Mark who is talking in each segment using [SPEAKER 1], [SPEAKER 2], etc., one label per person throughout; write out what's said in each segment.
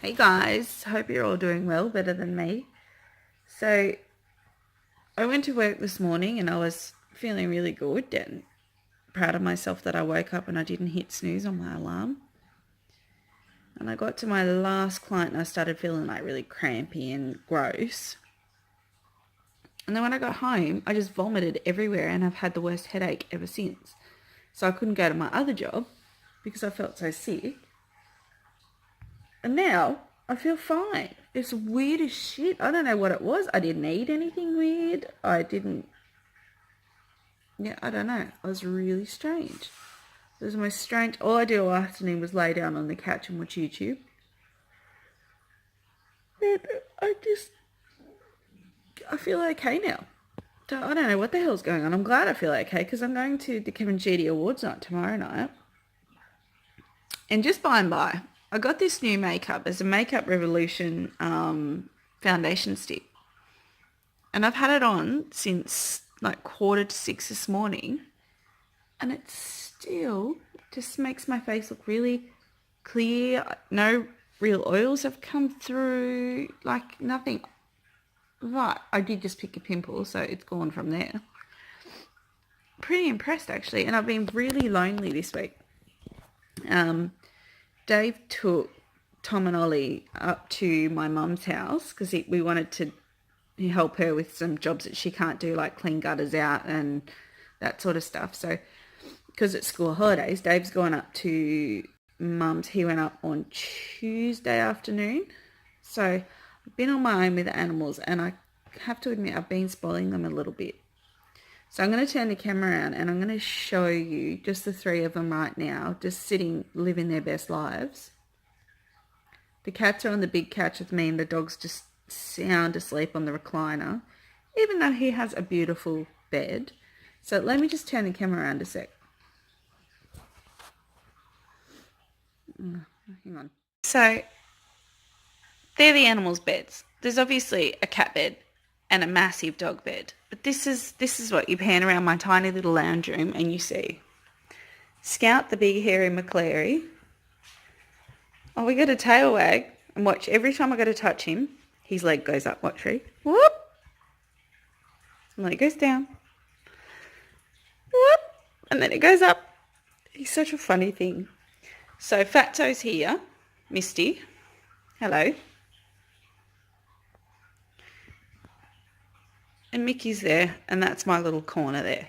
[SPEAKER 1] Hey guys, hope you're all doing well, better than me. So I went to work this morning and I was feeling really good and proud of myself that I woke up and I didn't hit snooze on my alarm. And I got to my last client and I started feeling like really crampy and gross. And then when I got home, I just vomited everywhere and I've had the worst headache ever since. So I couldn't go to my other job because I felt so sick. And now I feel fine. It's weird as shit. I don't know what it was. I didn't eat anything weird. I don't know. It was really strange. It was the most strange. All I did all afternoon was lay down on the couch and watch YouTube. And I feel okay now. So I don't know what the hell's going on. I'm glad I feel okay because I'm going to the Kevin Sheedy Awards night tomorrow night. And just by and by, I got this new makeup as a Makeup Revolution foundation stick. And I've had it on since like 5:45 this morning. And it still just makes my face look really clear. No real oils have come through, like nothing. Right, I did just pick a pimple, so it's gone from there. Pretty impressed actually, and I've been really lonely this week. Dave took Tom and Ollie up to my mum's house because we wanted to help her with some jobs that she can't do, like clean gutters out and that sort of stuff. So because it's school holidays, Dave's gone up to mum's. He went up on Tuesday afternoon. So I've been on my own with the animals and I have to admit I've been spoiling them a little bit. So I'm going to turn the camera around and I'm going to show you just the three of them right now, just sitting, living their best lives. The cats are on the big couch with me and the dog's just sound asleep on the recliner, even though he has a beautiful bed. So let me just turn the camera around a sec. Hang on. So they're the animals' beds. There's obviously a cat bed and a massive dog bed. But this is what you pan around my tiny little lounge room and you see. Scout, the big hairy McClary. Oh, we got a tail wag. And watch, every time I go to touch him, his leg goes up. Watch, ready? Whoop. And then it goes down. Whoop. And then it goes up. He's such a funny thing. So Fatso's here. Misty. Hello. And Mickey's there, and that's my little corner there.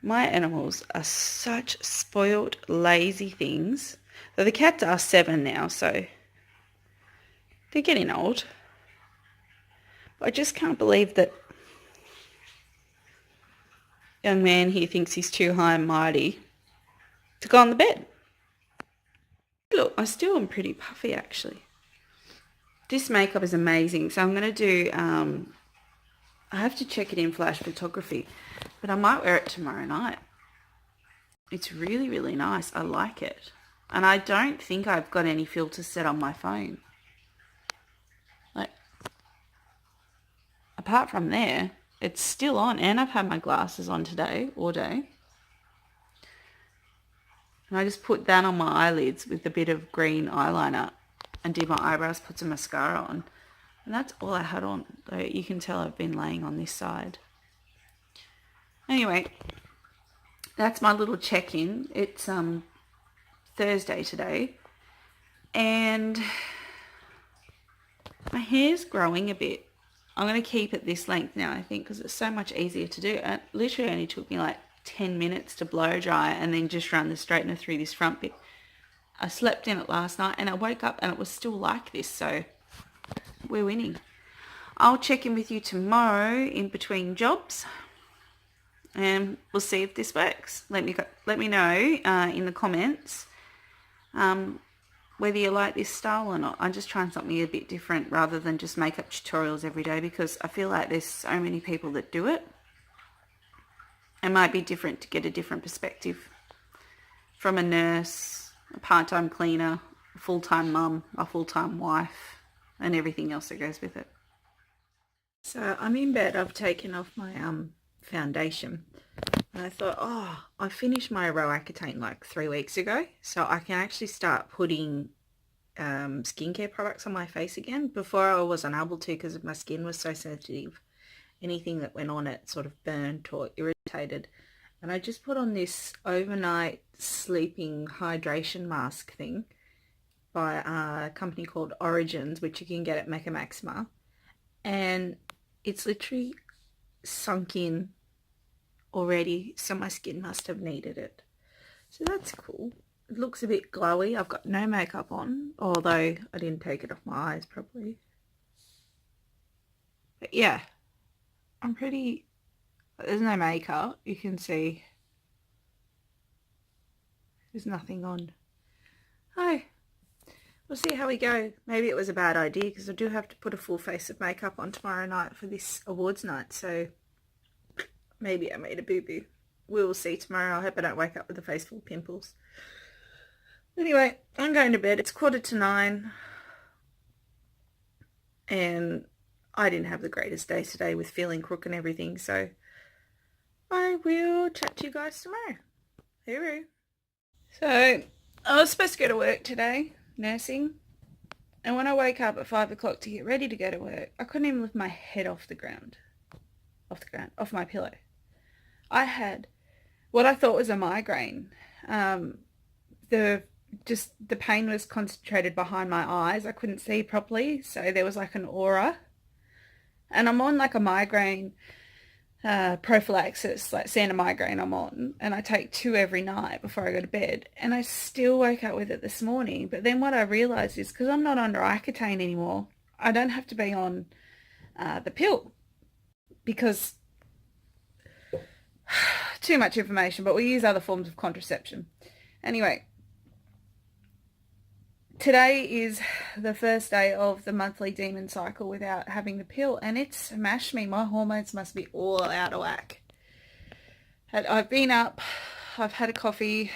[SPEAKER 1] My animals are such spoiled, lazy things. Though the cats are 7 now, so they're getting old. But I just can't believe that young man here thinks he's too high and mighty to go on the bed. Look, I still am pretty puffy actually. This makeup is amazing, so I'm going to do... I have to check it in flash photography, but I might wear it tomorrow night. It's really, really nice. I like it. And I don't think I've got any filters set on my phone. Like, apart from there, it's still on. And I've had my glasses on today, all day. And I just put that on my eyelids with a bit of green eyeliner and did my eyebrows, put some mascara on. And that's all I had on, though you can tell I've been laying on this side. Anyway, that's my little check-in. It's Thursday today. And my hair's growing a bit. I'm going to keep it this length now, I think, because it's so much easier to do. It literally only took me like 10 minutes to blow dry and then just run the straightener through this front bit. I slept in it last night and I woke up and it was still like this, so... we're winning. I'll check in with you tomorrow in between jobs and we'll see if this works. Let me know in the comments whether you like this style or not. I'm just trying something a bit different rather than just makeup tutorials every day because I feel like there's so many people that do it. It might be different to get a different perspective from a nurse, a part-time cleaner, a full-time mum, a full-time wife, and everything else that goes with it. So I'm in bed. I've taken off my foundation and I thought, oh, I finished my Roaccutane like 3 weeks ago, so I can actually start putting
[SPEAKER 2] skincare products on my face again. Before I wasn't able to because my skin was so sensitive. Anything that went on it sort of burnt or irritated. And I just put on this overnight sleeping hydration mask thing by a company called Origins, which you can get at Mecca Maxima. And it's literally sunk in already, so my skin must have needed it. So that's cool. It looks a bit glowy. I've got no makeup on, although I didn't take it off my eyes properly. But yeah, I'm pretty... There's no makeup. You can see there's nothing on. Hi. We'll see how we go. Maybe it was a bad idea because I do have to put a full face of makeup on tomorrow night for this awards night. So maybe I made a boo-boo. We will see tomorrow. I hope I don't wake up with a face full of pimples. Anyway, I'm going to bed. It's 9:15. And I didn't have the greatest day today with feeling crook and everything. So I will chat to you guys tomorrow. Hooroo. So I was supposed to go to work today, nursing. And when I woke up at 5 o'clock to get ready to go to work, I couldn't even lift my head off my pillow. I had what I thought was a migraine. The pain was concentrated behind my eyes. I couldn't see properly, so there was like an aura. And I'm on like a migraine prophylaxis, like standard migraine I'm on, and I take 2 every night before I go to bed, and I still woke up with it this morning. But then what I realized is because I'm not under Accutane anymore, I don't have to be on the pill because too much information, but we use other forms of contraception. Anyway, today is the first day of the monthly demon cycle without having the pill, and it's smashed me. My hormones must be all out of whack. I've been up, I've had a coffee,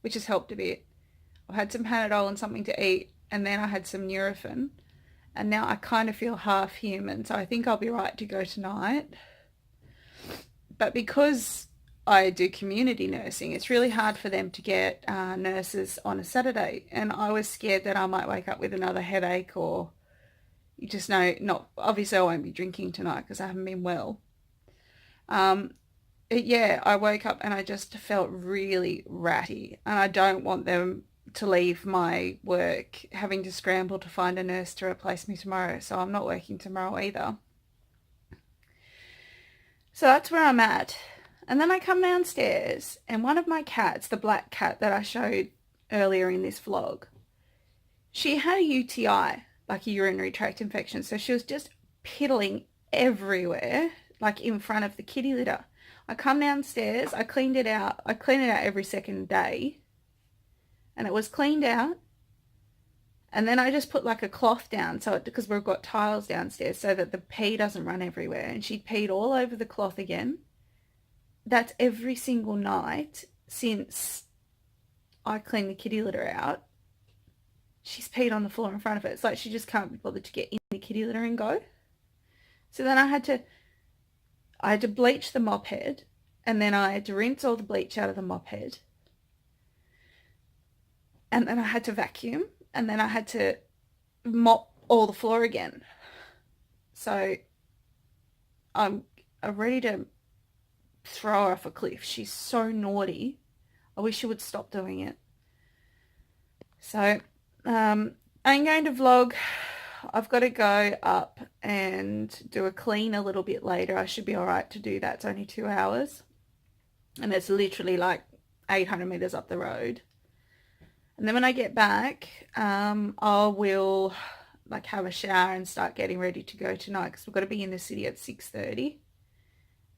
[SPEAKER 2] which has helped a bit. I've had some Panadol and something to eat, and then I had some Nurofen, and now I kind of feel half human, so I think I'll be right to go tonight. But because I do community nursing, it's really hard for them to get nurses on a Saturday, and I was scared that I might wake up with another headache, or you just know, not obviously I won't be drinking tonight because I haven't been well. Yeah, I woke up and I just felt really ratty, and I don't want them to leave my work having to scramble to find a nurse to replace me tomorrow, so I'm not working tomorrow either. So that's where I'm at. And then I come downstairs, and one of my cats, the black cat that I showed earlier in this vlog, she had a UTI, like a urinary tract infection. So she was just piddling everywhere, like in front of the kitty litter. I come downstairs, I cleaned it out. I clean it out every second day, and it was cleaned out. And then I just put like a cloth down, so because we've got tiles downstairs, so that the pee doesn't run everywhere. And she peed all over the cloth again. That's every single night since I cleaned the kitty litter out. She's peed on the floor in front of it. It's like she just can't be bothered to get in the kitty litter and go. So then I had to bleach the mop head, and then I had to rinse all the bleach out of the mop head. And then I had to vacuum, and then I had to mop all the floor again. So I'm ready to throw her off a cliff. She's so naughty. I wish she would stop doing it. So I'm going to vlog. I've got to go up and do a clean a little bit later. I should be all right to do that. It's only 2 hours, and it's literally like 800 meters up the road. And then when I get back, I will like have a shower and start getting ready to go tonight, because we've got to be in the city at 6:30.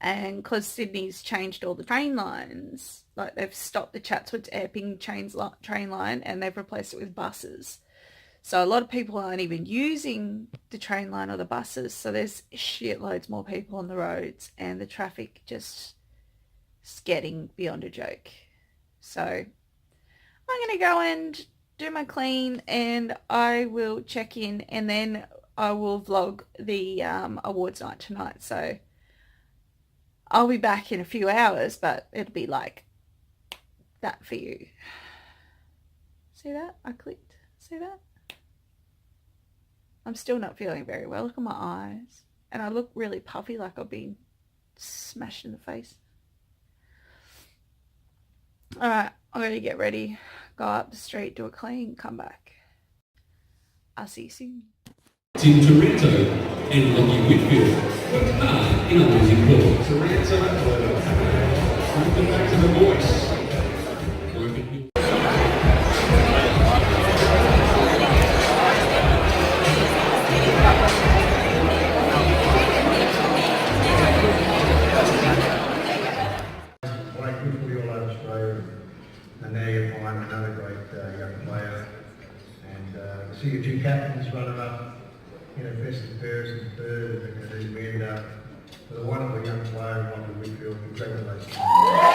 [SPEAKER 2] And because Sydney's changed all the train lines, like they've stopped the Chatswood to Epping train line, and they've replaced it with buses. So a lot of people aren't even using the train line or the buses. So there's shitloads more people on the roads, and the traffic just is getting beyond a joke. So I'm going to go and do my clean, and I will check in, and then I will vlog the awards night tonight. So I'll be back in a few hours, but it'll be like that for you. See that? I clicked. See that? I'm still not feeling very well. Look at my eyes. And I look really puffy, like I've been smashed in the face. Alright, I'm going to get ready, go up the street, do a clean, come back. I'll see you soon.
[SPEAKER 3] In Toronto and Lockie Whitfield worked hard in a losing call. Toronto, welcome back to The Voice.
[SPEAKER 4] And now you find another great young player, and see your two captains running up, best and fairest and third, and then we end up with a wonderful young player, Lockie Whitfield. Congratulations.